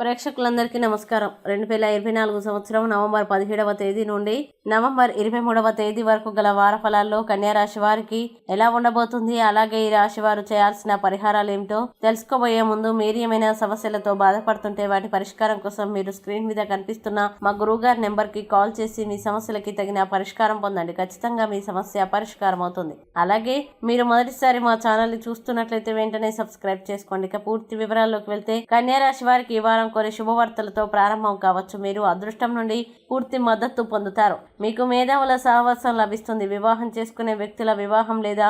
ప్రేక్షకులందరికీ నమస్కారం. 2024 సంవత్సరం నవంబర్ 17వ తేదీ నుండి నవంబర్ 23వ తేదీ వరకు గల వార ఫలాల్లో కన్యా రాశి వారికి ఎలా ఉండబోతుంది, అలాగే ఈ రాశి వారు చేయాల్సిన పరిహారాలు ఏమిటో తెలుసుకోబోయే ముందు మీరు ఏమైనా సమస్యలతో బాధపడుతుంటే వాటి పరిష్కారం కోసం మీరు స్క్రీన్ మీద కనిపిస్తున్న మా గురువుగారి నెంబర్కి కాల్ చేసి మీ సమస్యలకి తగిన పరిష్కారం పొందండి. ఖచ్చితంగా మీ సమస్య పరిష్కారం అవుతుంది. అలాగే మీరు మొదటిసారి మా ఛానల్ని చూస్తున్నట్లయితే వెంటనే సబ్స్క్రైబ్ చేసుకోండి. ఇక పూర్తి వివరాల్లోకి వెళ్తే కన్యా రాశి వారికి ఈ వారం కొన్ని శుభవార్తలతో ప్రారంభం కావచ్చు. మీరు అదృష్టం నుండి పూర్తి మద్దతు పొందుతారు. మీకు మేధావుల సహవాసం లభిస్తుంది. వివాహం చేసుకునే వ్యక్తుల వివాహం లేదా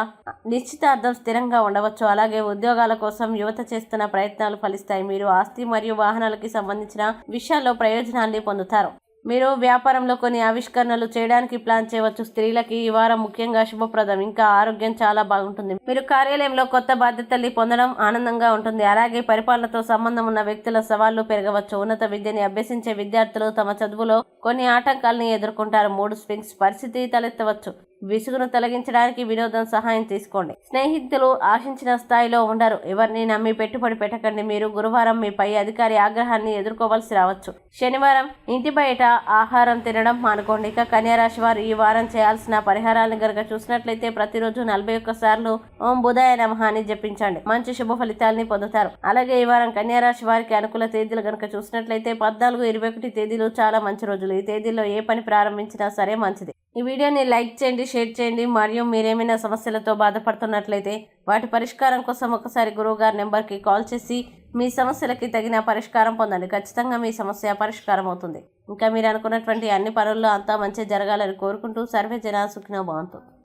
నిశ్చితార్థం స్థిరంగా ఉండవచ్చు. అలాగే ఉద్యోగాల కోసం యువత చేస్తున్న ప్రయత్నాలు ఫలిస్తాయి. మీరు ఆస్తి మరియు వాహనాలకి సంబంధించిన విషయాల్లో ప్రయోజనాన్ని పొందుతారు. మీరు వ్యాపారంలో కొన్ని ఆవిష్కరణలు చేయడానికి ప్లాన్ చేయవచ్చు. స్త్రీలకి ఈ వారం ముఖ్యంగా శుభప్రదం. ఇంకా ఆరోగ్యం చాలా బాగుంటుంది. మీరు కార్యాలయంలో కొత్త బాధ్యతల్ని పొందడం ఆనందంగా ఉంటుంది. అలాగే పరిపాలనతో సంబంధం ఉన్న వ్యక్తుల సవాళ్లు పెరగవచ్చు. ఉన్నత విద్యని అభ్యసించే విద్యార్థులు తమ చదువులో కొన్ని ఆటంకాలని ఎదుర్కొంటారు. మూడు స్వింగ్స్ పరిస్థితి తలెత్తవచ్చు. విసుగును తొలగించడానికి వినోదం సహాయం తీసుకోండి. స్నేహితులు ఆశించిన స్థాయిలో ఉండరు. ఎవరిని నమ్మి పెట్టుబడి పెట్టకండి. మీరు గురువారం మీ పై అధికారి ఆగ్రహాన్ని ఎదుర్కోవాల్సి రావచ్చు. శనివారం ఇంటి బయట ఆహారం తినడం మానుకోండి. ఇక కన్యా రాశి వారు ఈ వారం చేయాల్సిన పరిహారాలను గనక చూసినట్లయితే ప్రతిరోజు 41 సార్లు ఓం బుధాయ నమః అని జపించండి. మంచి శుభ ఫలితాలని పొందుతారు. అలాగే ఈ వారం కన్యా రాశి వారికి అనుకూల తేదీలు గనక చూసినట్లయితే 14, 21 తేదీలు చాలా మంచి రోజులు. ఈ తేదీల్లో ఏ పని ప్రారంభించినా సరే మంచిది. ఈ వీడియోని లైక్ చేయండి, షేర్ చేయండి. మరియు మీరేమైనా సమస్యలతో బాధపడుతున్నట్లయితే వాటి పరిష్కారం కోసం ఒకసారి గురువుగారి నెంబర్కి కాల్ చేసి మీ సమస్యలకి తగిన పరిష్కారం పొందండి. ఖచ్చితంగా మీ సమస్య పరిష్కారం అవుతుంది. ఇంకా మీరు అనుకున్నటువంటి అన్ని పనుల్లో అంతా మంచి జరగాలని కోరుకుంటూ సర్వే జన సుఖినో భవంతు.